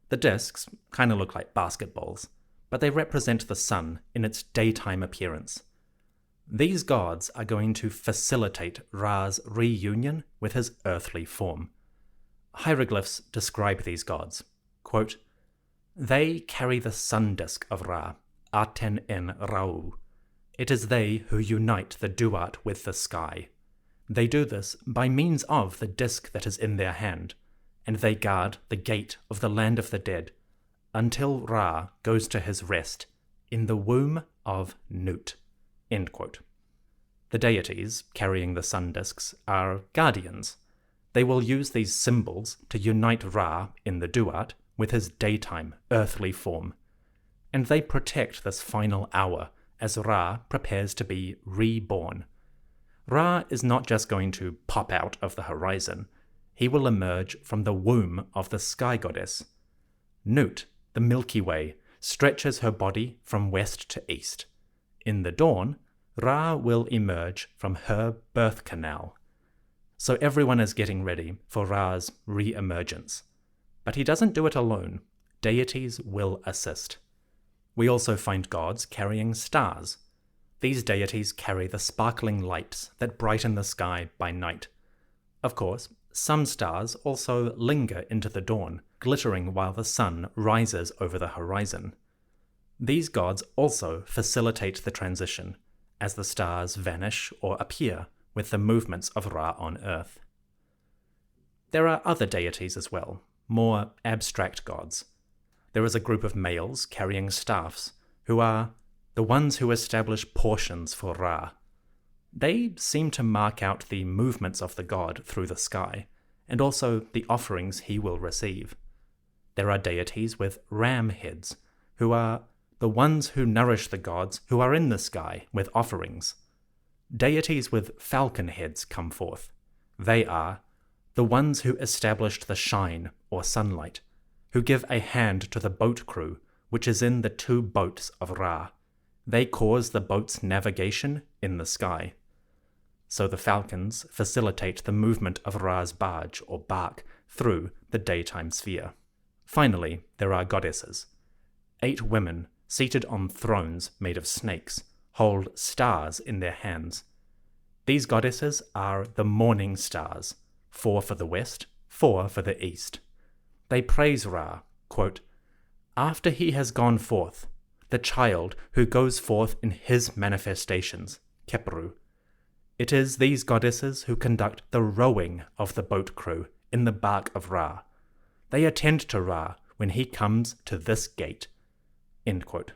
The discs kind of look like basketballs, but they represent the sun in its daytime appearance. These gods are going to facilitate Ra's reunion with his earthly form. Hieroglyphs describe these gods. Quote, "They carry the sun disk of Ra, Aten en Rau. It is they who unite the duat with the sky. They do this by means of the disk that is in their hand, and they guard the gate of the land of the dead, until Ra goes to his rest in the womb of Nut." End quote. The deities carrying the sun disks are guardians. They will use these symbols to unite Ra in the duat with his daytime earthly form, and they protect this final hour as Ra prepares to be reborn. Ra is not just going to pop out of the horizon, he will emerge from the womb of the sky goddess. Nut, the Milky Way, stretches her body from west to east. In the dawn, Ra will emerge from her birth canal. So everyone is getting ready for Ra's re-emergence. But he doesn't do it alone. Deities will assist. We also find gods carrying stars. These deities carry the sparkling lights that brighten the sky by night. Of course, some stars also linger into the dawn, glittering while the sun rises over the horizon. These gods also facilitate the transition, as the stars vanish or appear with the movements of Ra on Earth. There are other deities as well, more abstract gods. There is a group of males carrying staffs, who are the ones who establish portions for Ra. They seem to mark out the movements of the god through the sky, and also the offerings he will receive. There are deities with ram heads, who are the ones who nourish the gods who are in the sky with offerings. Deities with falcon heads come forth. They are the ones who established the shine or sunlight, who give a hand to the boat crew which is in the two boats of Ra. They cause the boat's navigation in the sky. So the falcons facilitate the movement of Ra's barge or bark through the daytime sphere. Finally, there are goddesses. 8 women, seated on thrones made of snakes, hold stars in their hands. These goddesses are the morning stars, 4 for the west, 4 for the east. They praise Ra, quote, "After he has gone forth, the child who goes forth in his manifestations, Kepru. It is these goddesses who conduct the rowing of the boat crew in the bark of Ra. They attend to Ra when he comes to this gate." End quote.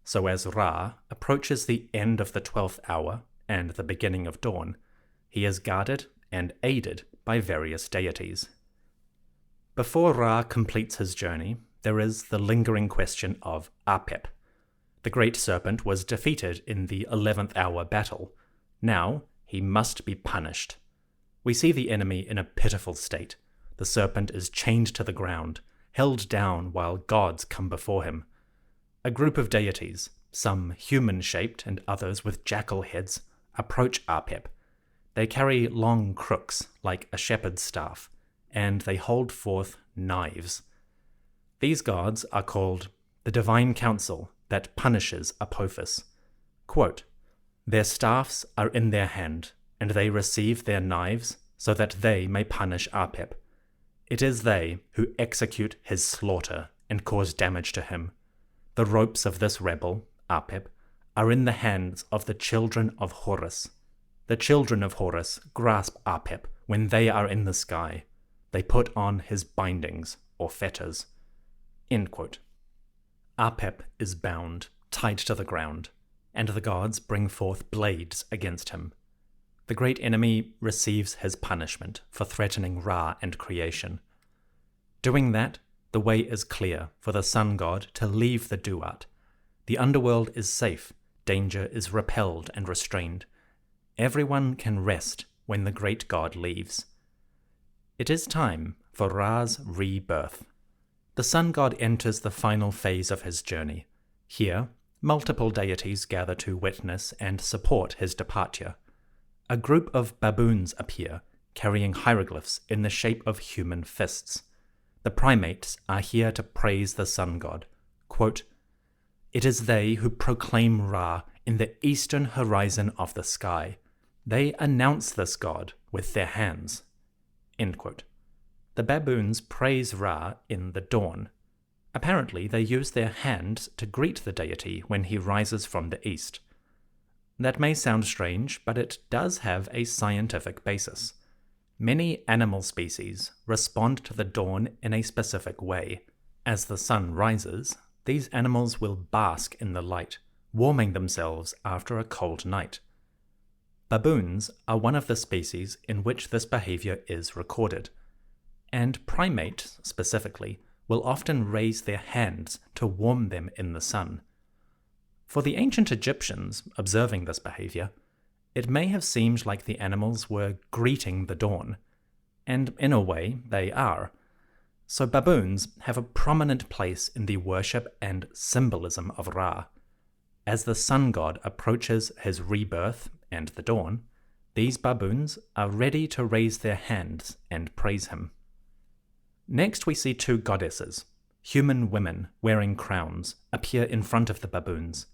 So as Ra approaches the end of the 12th hour and the beginning of dawn, he is guarded and aided by various deities. Before Ra completes his journey, there is the lingering question of Apep. The great serpent was defeated in the 11th hour battle. Now he must be punished. We see the enemy in a pitiful state. The serpent is chained to the ground, held down while gods come before him. A group of deities, some human-shaped and others with jackal heads, approach Apep. They carry long crooks like a shepherd's staff, and they hold forth knives. These gods are called the Divine Council that punishes Apophis. Quote, "Their staffs are in their hand, and they receive their knives so that they may punish Apep. It is they who execute his slaughter and cause damage to him. The ropes of this rebel, Apep, are in the hands of the children of Horus. The children of Horus grasp Apep when they are in the sky. They put on his bindings or fetters." End quote. Apep is bound, tied to the ground, and the gods bring forth blades against him. The great enemy receives his punishment for threatening Ra and creation. Doing that, the way is clear for the sun god to leave the Duat. The underworld is safe, danger is repelled and restrained. Everyone can rest when the great god leaves. It is time for Ra's rebirth. The sun god enters the final phase of his journey. Here, multiple deities gather to witness and support his departure. A group of baboons appear, carrying hieroglyphs in the shape of human fists. The primates are here to praise the sun god. Quote, "It is they who proclaim Ra in the eastern horizon of the sky. They announce this god with their hands." End quote. The baboons praise Ra in the dawn. Apparently, they use their hands to greet the deity when he rises from the east. That may sound strange, but it does have a scientific basis. Many animal species respond to the dawn in a specific way. As the sun rises, these animals will bask in the light, warming themselves after a cold night. Baboons are one of the species in which this behavior is recorded, and primates, specifically, will often raise their hands to warm them in the sun. For the ancient Egyptians observing this behavior, it may have seemed like the animals were greeting the dawn, and in a way they are. So baboons have a prominent place in the worship and symbolism of Ra. As the sun god approaches his rebirth and the dawn, these baboons are ready to raise their hands and praise him. Next we see 2 goddesses, human women wearing crowns, appear in front of the baboons.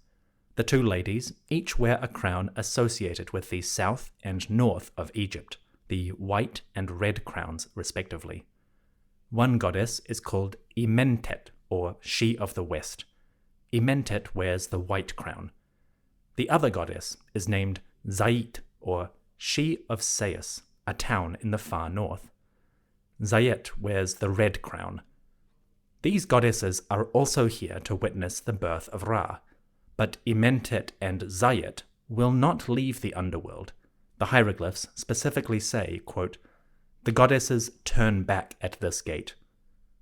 The 2 ladies each wear a crown associated with the south and north of Egypt, the white and red crowns respectively. One goddess is called Imentet, or She of the West. Imentet wears the white crown. The other goddess is named Zait, or She of Sais, a town in the far north. Zayet wears the red crown. These goddesses are also here to witness the birth of Ra. but Imentet and Zayet will not leave the underworld. The hieroglyphs specifically say, quote, "The goddesses turn back at this gate."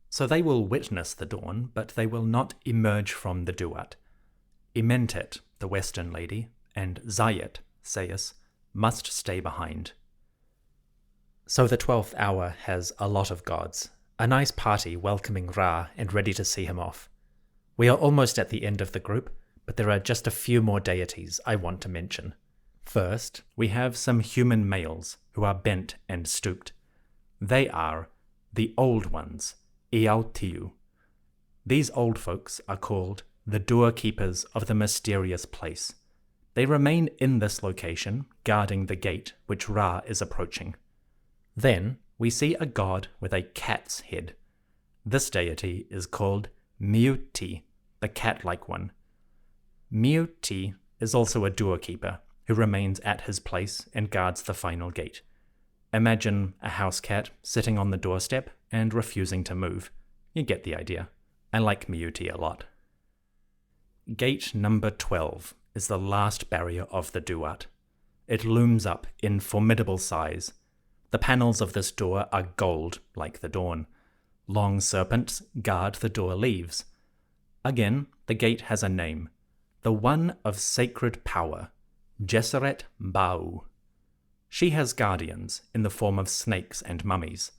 So they will witness the dawn, but they will not emerge from the duat. Imentet, the Western lady, and Zayet, Sayus, must stay behind. So the 12th hour has a lot of gods, a nice party welcoming Ra and ready to see him off. We are almost at the end of the group, but there are just a few more deities I want to mention. First, we have some human males who are bent and stooped. They are the Old Ones, Eautiu. These old folks are called the doorkeepers of the mysterious place. They remain in this location, guarding the gate which Ra is approaching. Then we see a god with a cat's head. This deity is called Miuti, the cat-like one. Miuti is also a doorkeeper who remains at his place and guards the final gate. Imagine a house cat sitting on the doorstep and refusing to move. You get the idea. I like Miuti a lot. Gate number 12 is the last barrier of the duat. It looms up in formidable size. The panels of this door are gold, like the dawn. Long serpents guard the door leaves. Again, the gate has a name. The one of sacred power, Geseret Bau. She has guardians in the form of snakes and mummies.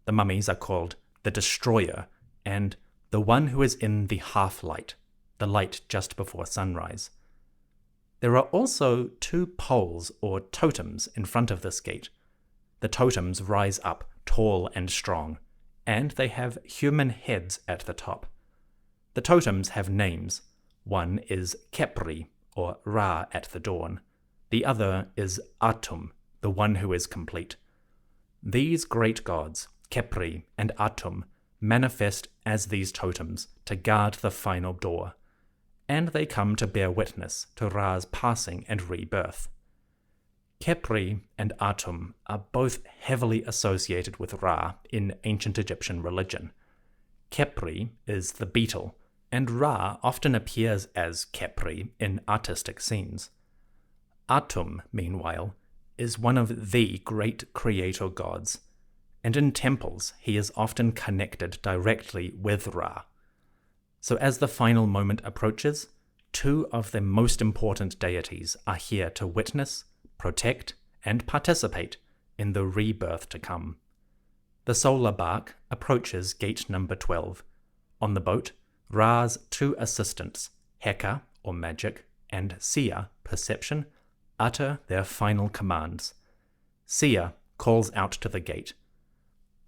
The mummies are called the Destroyer and the one who is in the half-light, the light just before sunrise. There are also 2 poles or totems in front of this gate. The totems rise up tall and strong, and they have human heads at the top. The totems have names. One is Khepri, or Ra at the dawn. The other is Atum, the one who is complete. These great gods, Khepri and Atum, manifest as these totems to guard the final door, and they come to bear witness to Ra's passing and rebirth. Khepri and Atum are both heavily associated with Ra in ancient Egyptian religion. Khepri is the beetle, and Ra often appears as Khepri in artistic scenes. Atum, meanwhile, is one of the great creator gods, and in temples he is often connected directly with Ra. So as the final moment approaches, 2 of the most important deities are here to witness, protect, and participate in the rebirth to come. The solar bark approaches gate number 12. On the boat, Ra's 2 assistants, Heka, or magic, and Sia, perception, utter their final commands. Sia calls out to the gate,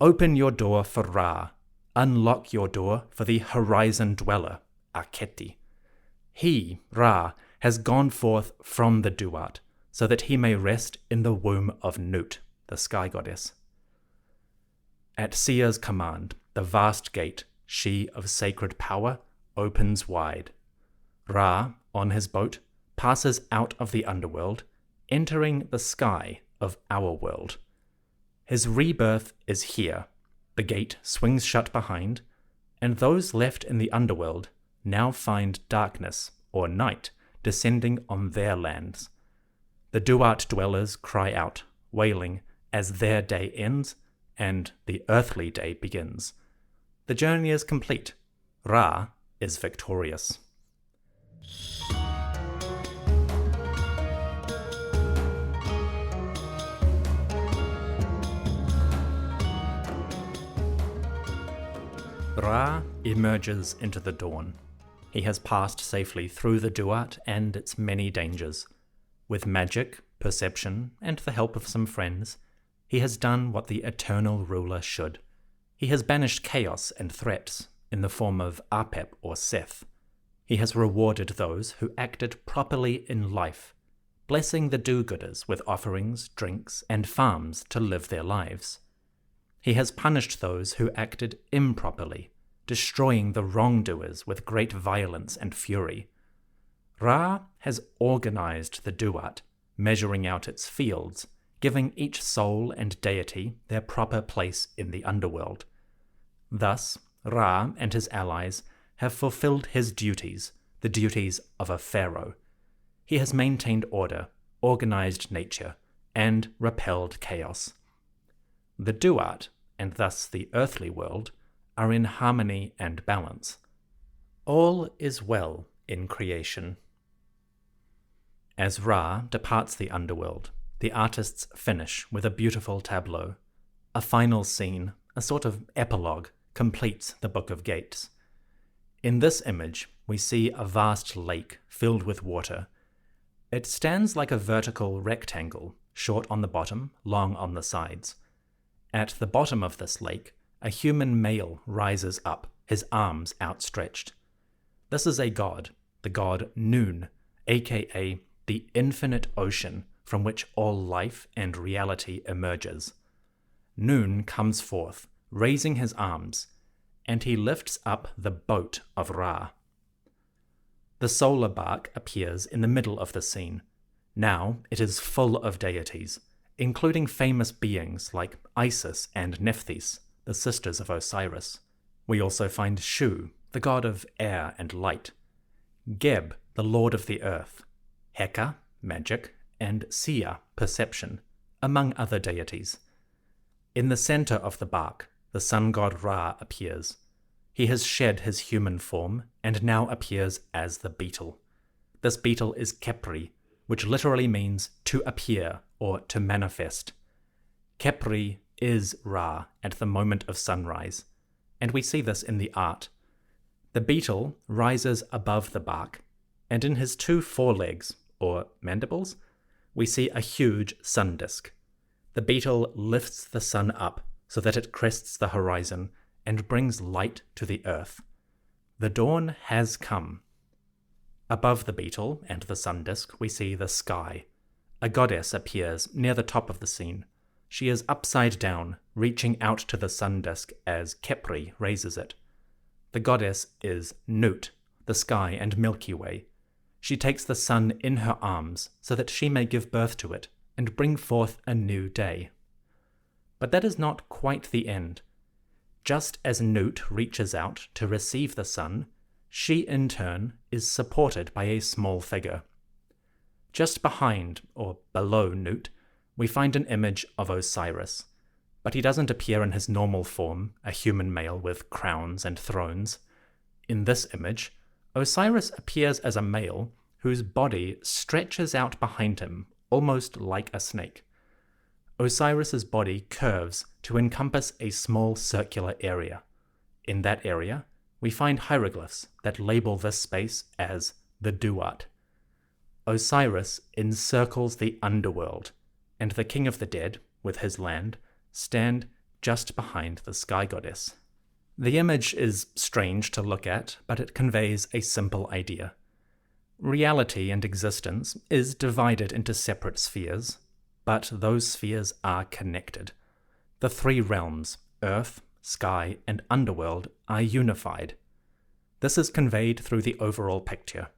"Open your door for Ra. Unlock your door for the horizon dweller, Aketi. He, Ra, has gone forth from the duat, so that he may rest in the womb of Nut, the sky goddess." At Sia's command, the vast gate, she of sacred power, opens wide. Ra, on his boat, passes out of the underworld, entering the sky of our world. His rebirth is here. The gate swings shut behind, and those left in the underworld now find darkness, or night, descending on their lands. The duat dwellers cry out, wailing, as their day ends and the earthly day begins. The journey is complete. Ra is victorious. Ra emerges into the dawn. He has passed safely through the duat and its many dangers. With magic, perception, and the help of some friends, he has done what the eternal ruler should. He has banished chaos and threats in the form of Apep or Seth. He has rewarded those who acted properly in life, blessing the do-gooders with offerings, drinks, and farms to live their lives. He has punished those who acted improperly, destroying the wrongdoers with great violence and fury. Ra has organized the duat, measuring out its fields, giving each soul and deity their proper place in the underworld. Thus, Ra and his allies have fulfilled his duties, the duties of a pharaoh. He has maintained order, organized nature, and repelled chaos. The Duat, and thus the earthly world, are in harmony and balance. All is well in creation. As Ra departs the underworld, the artists finish with a beautiful tableau. A final scene, a sort of epilogue, completes the Book of Gates. In this image, we see a vast lake filled with water. It stands like a vertical rectangle, short on the bottom, long on the sides. At the bottom of this lake, a human male rises up, his arms outstretched. This is a god, the god Nun, aka the infinite ocean from which all life and reality emerges. Nun comes forth, raising his arms, and he lifts up the boat of Ra. The solar bark appears in the middle of the scene. Now it is full of deities, including famous beings like Isis and Nephthys, the sisters of Osiris. We also find Shu, the god of air and light, Geb, the lord of the earth, Heka, magic, and Sia, perception, among other deities. In the center of the bark, the sun god Ra appears. He has shed his human form and now appears as the beetle. This beetle is Khepri, which literally means to appear or to manifest. Khepri is Ra at the moment of sunrise, and we see this in the art. The beetle rises above the bark, and in his two forelegs, or mandibles, we see a huge sun disk. The beetle lifts the sun up so that it crests the horizon and brings light to the earth. The dawn has come. Above the beetle and the sun disk, we see the sky. A goddess appears near the top of the scene. She is upside down, reaching out to the sun disk as Khepri raises it. The goddess is Nut, the sky and Milky Way. She takes the sun in her arms so that she may give birth to it and bring forth a new day. But that is not quite the end. Just as Nut reaches out to receive the sun, she in turn is supported by a small figure. Just behind, or below Nut, we find an image of Osiris, but he doesn't appear in his normal form, a human male with crowns and thrones. In this image, Osiris appears as a male whose body stretches out behind him, almost like a snake. Osiris's body curves to encompass a small circular area. In that area, we find hieroglyphs that label this space as the Duat. Osiris encircles the underworld, and the king of the dead, with his land, stand just behind the sky goddess. The image is strange to look at, but it conveys a simple idea. Reality and existence is divided into separate spheres, but those spheres are connected. The three realms, earth, sky, and underworld, are unified. This is conveyed through the overall picture.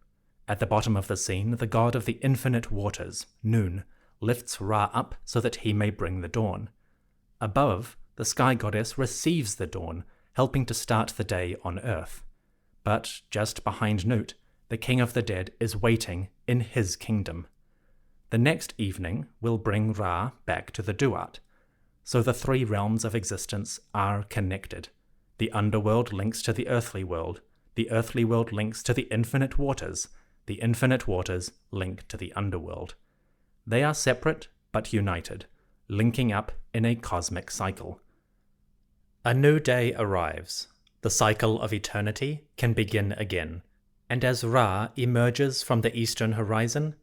At the bottom of the scene, the god of the infinite waters, Nun, lifts Ra up so that he may bring the dawn. Above, the sky goddess receives the dawn, helping to start the day on earth. But just behind Nut, the king of the dead is waiting in his kingdom. The next evening will bring Ra back to the Duat. So the three realms of existence are connected. The underworld links to the earthly world links to the infinite waters link to the underworld. They are separate but united, linking up in a cosmic cycle. A new day arrives. The cycle of eternity can begin again, and as Ra emerges from the eastern horizon,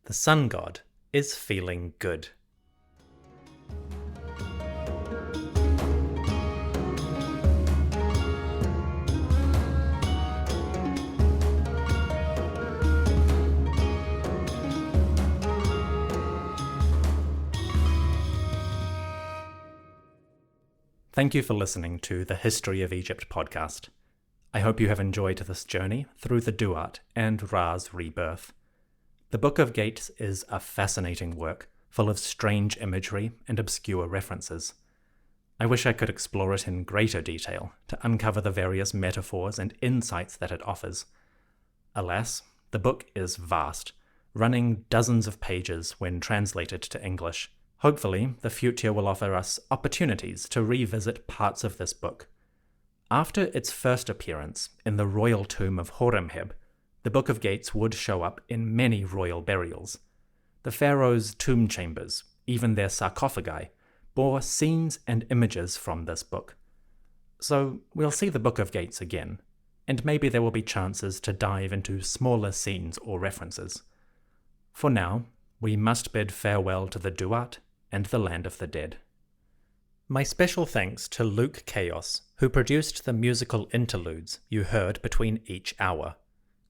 the sun god is feeling good. Thank you for listening to the History of Egypt podcast. I hope you have enjoyed this journey through the Duat and Ra's rebirth. The Book of Gates is a fascinating work, full of strange imagery and obscure references. I wish I could explore it in greater detail to uncover the various metaphors and insights that it offers. Alas, the book is vast, running dozens of pages when translated to English. Hopefully, the future will offer us opportunities to revisit parts of this book. After its first appearance in the royal tomb of Haremhab, the Book of Gates would show up in many royal burials. The pharaohs' tomb chambers, even their sarcophagi, bore scenes and images from this book. So we'll see the Book of Gates again, and maybe there will be chances to dive into smaller scenes or references. For now, we must bid farewell to the Duat and the Land of the Dead. My special thanks to Luke Chaos, who produced the musical interludes you heard between each hour.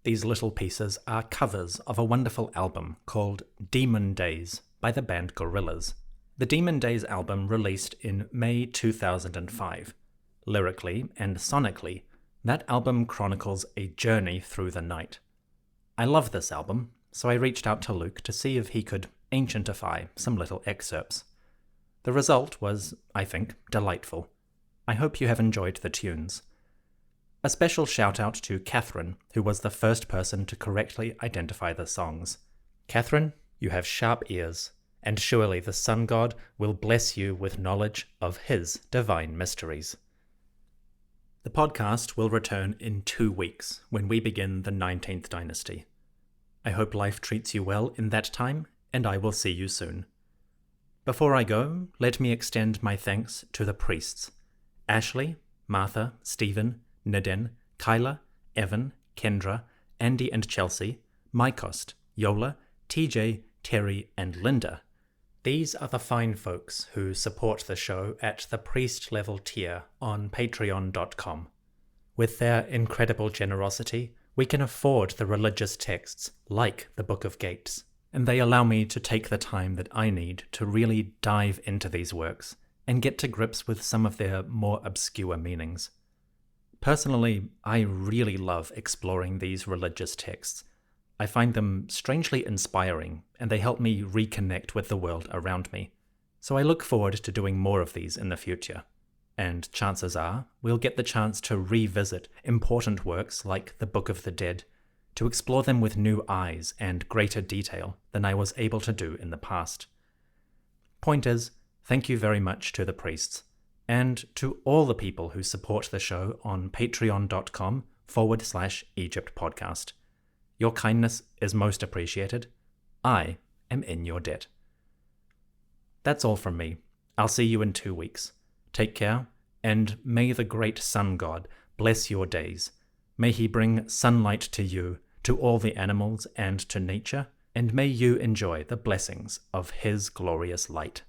These little pieces are covers of a wonderful album called Demon Days by the band Gorillaz. The Demon Days album released in May 2005. Lyrically and sonically, that album chronicles a journey through the night. I love this album, so I reached out to Luke to see if he could ancientify some little excerpts. The result was, I think, delightful. I hope you have enjoyed the tunes. A special shout out to Catherine, who was the first person to correctly identify the songs. Catherine, you have sharp ears, and surely the sun god will bless you with knowledge of his divine mysteries. The podcast will return in 2 weeks when we begin the 19th dynasty. I hope life treats you well in that time, and I will see you soon. Before I go, let me extend my thanks to the priests: Ashley, Martha, Stephen, Nidin, Kyla, Evan, Kendra, Andy and Chelsea, Mycost, Yola, TJ, Terry, and Linda. These are the fine folks who support the show at the priest level tier on patreon.com. With their incredible generosity, we can afford the religious texts like the Book of Gates, and they allow me to take the time that I need to really dive into these works and get to grips with some of their more obscure meanings. Personally, I really love exploring these religious texts. I find them strangely inspiring, and they help me reconnect with the world around me. So I look forward to doing more of these in the future. And chances are, we'll get the chance to revisit important works like the Book of the Dead, to explore them with new eyes and greater detail than I was able to do in the past. Point is, thank you very much to the priests, and to all the people who support the show on patreon.com/Egypt podcast. Your kindness is most appreciated. I am in your debt. That's all from me. I'll see you in 2 weeks. Take care, and may the great sun god bless your days. May he bring sunlight to you, to all the animals, and to nature, and may you enjoy the blessings of his glorious light.